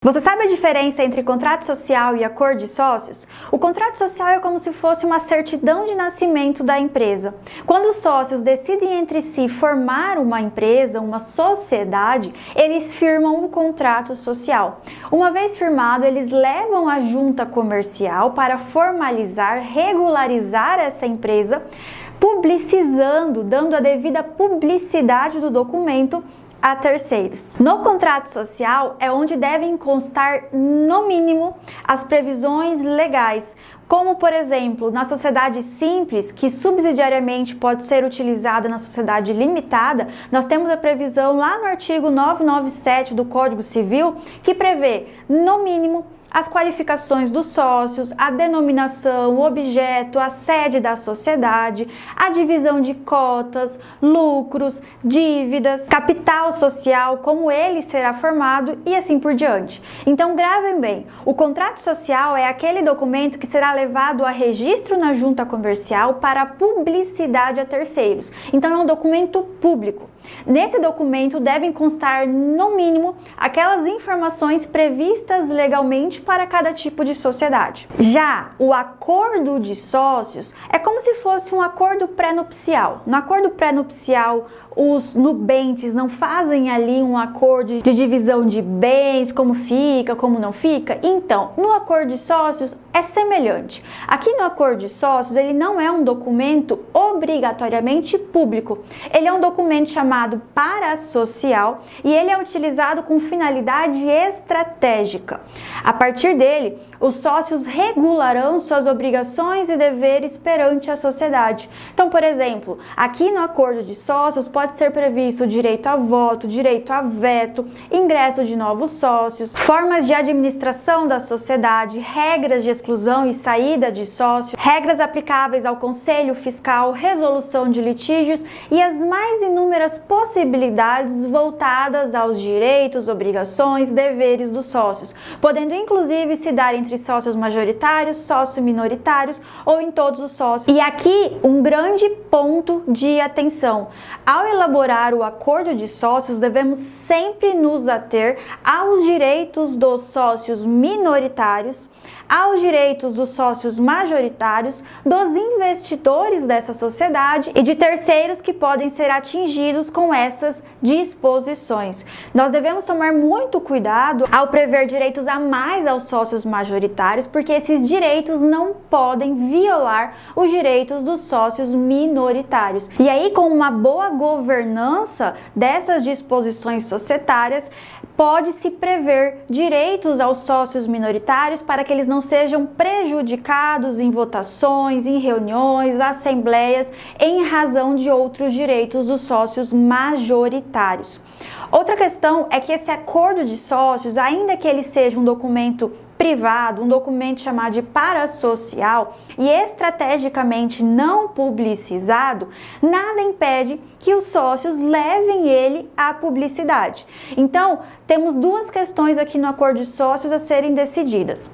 Você sabe a diferença entre contrato social e acordo de sócios? O contrato social é como se fosse uma certidão de nascimento da empresa. Quando os sócios decidem entre si formar uma empresa, uma sociedade, eles firmam o contrato social. Uma vez firmado, eles levam à junta comercial para formalizar, regularizar essa empresa, publicizando, dando a devida publicidade do documento a terceiros. No contrato social é onde devem constar, no mínimo, as previsões legais, como, por exemplo, na sociedade simples, que subsidiariamente pode ser utilizada na sociedade limitada, nós temos a previsão lá no artigo 997 do Código Civil, que prevê, no mínimo, as qualificações dos sócios, a denominação, o objeto, a sede da sociedade, a divisão de cotas, lucros, dívidas, capital social, como ele será formado e assim por diante. Então gravem bem, o contrato social é aquele documento que será levado a registro na junta comercial para publicidade a terceiros. Então é um documento público. Nesse documento devem constar, no mínimo, aquelas informações previstas legalmente para cada tipo de sociedade. Já o acordo de sócios é como se fosse um acordo pré-nupcial. No acordo pré-nupcial, os nubentes não fazem ali um acordo de divisão de bens, como fica, como não fica. Então, no acordo de sócios é semelhante. Aqui no acordo de sócios, ele não é um documento obrigatoriamente público. Ele é um documento chamado parasocial e ele é utilizado com finalidade estratégica. A partir dele, os sócios regularão suas obrigações e deveres perante a sociedade. Então, por exemplo, aqui no acordo de sócios pode ser previsto o direito a voto, direito a veto, ingresso de novos sócios, formas de administração da sociedade, regras de exclusão e saída de sócio, regras aplicáveis ao conselho fiscal, resolução de litígios e as mais inúmeras possibilidades voltadas aos direitos, obrigações, deveres dos sócios, podendo inclusive se dar entre sócios majoritários, sócios minoritários ou em todos os sócios. E aqui um grande ponto de atenção. Ao elaborar o acordo de sócios, devemos sempre nos ater aos direitos dos sócios minoritários, aos direitos dos sócios majoritários, dos investidores dessa sociedade e de terceiros que podem ser atingidos com essas disposições. Nós devemos tomar muito cuidado ao prever direitos a mais aos sócios majoritários, porque esses direitos não podem violar os direitos dos sócios minoritários. E aí, com uma boa governança dessas disposições societárias, pode-se prever direitos aos sócios minoritários para que eles não sejam prejudicados em votações, em reuniões, assembleias, em razão de outros direitos dos sócios majoritários. Outra questão é que esse acordo de sócios, ainda que ele seja um documento privado, um documento chamado de parasocial e estrategicamente não publicizado, nada impede que os sócios levem ele à publicidade. Então, temos duas questões aqui no acordo de sócios a serem decididas.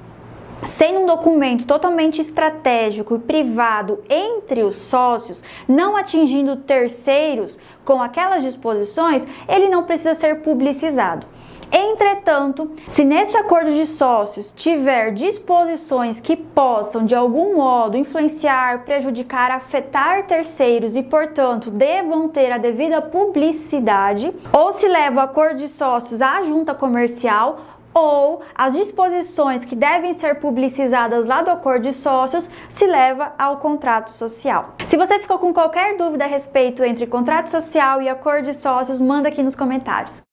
Sendo um documento totalmente estratégico e privado entre os sócios, não atingindo terceiros com aquelas disposições, ele não precisa ser publicizado. Entretanto, se neste acordo de sócios tiver disposições que possam de algum modo influenciar, prejudicar, afetar terceiros e, portanto, devam ter a devida publicidade, ou se leva o acordo de sócios à junta comercial, ou as disposições que devem ser publicizadas lá do acordo de sócios se leva ao contrato social. Se você ficou com qualquer dúvida a respeito entre contrato social e acordo de sócios, manda aqui nos comentários.